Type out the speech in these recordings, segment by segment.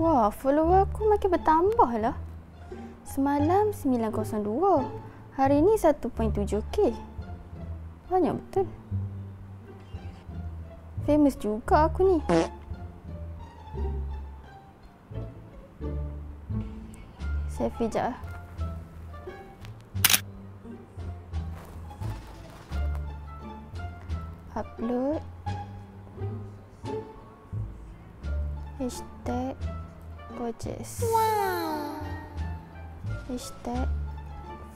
Wah, follower aku makin bertambah lah. Semalam 902, hari ni 1.7k. Banyak betul. Famous juga aku ni. Selfie jap lah. Upload. Hashtag gorgeous. Wow. Hashtag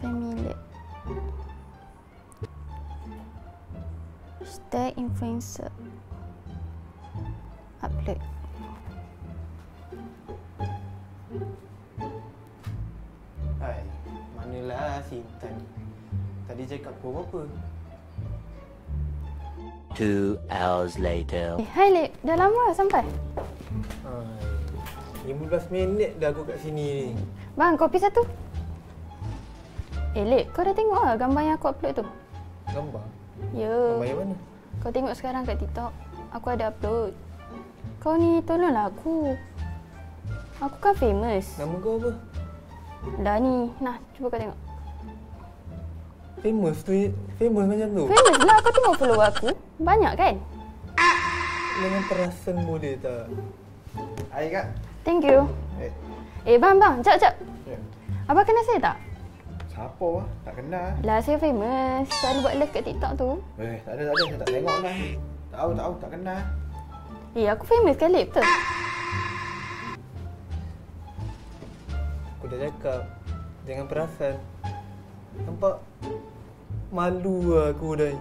family. Hashtag influencer. Upload. Hai, manalah si Intan ni. Tadi cakap pukul berapa? 2 hours later. Hai Lek, dah lama sampai? Hai, 15 minit dah aku kat sini ni. Bang, kopi satu. Lek, kau dah tengok lah gambar yang aku upload tu? Gambar? Ya. Gambar yang mana? Kau tengok sekarang kat TikTok. Aku ada upload. Kau ni tolonglah aku. Aku kan famous. Nama kau apa? Dah ni. Nah, cuba kau tengok. Famous tu, famous macam tu? Famous lah. Kau tengok follower aku. Banyak kan? Dengan perasan boleh tak? Hai Kak. Thank you. Bang. Jap. Ya. Abang kenal saya tak? Siapa lah? Tak kenal. Lah, saya famous. Selalu buat live kat TikTok tu. Tak ada. Saya tak tengok lah. Tahu, tak kenal. Aku famous kali, betul? Aku dah cakap, jangan perasan. Nampak malu lah aku dah.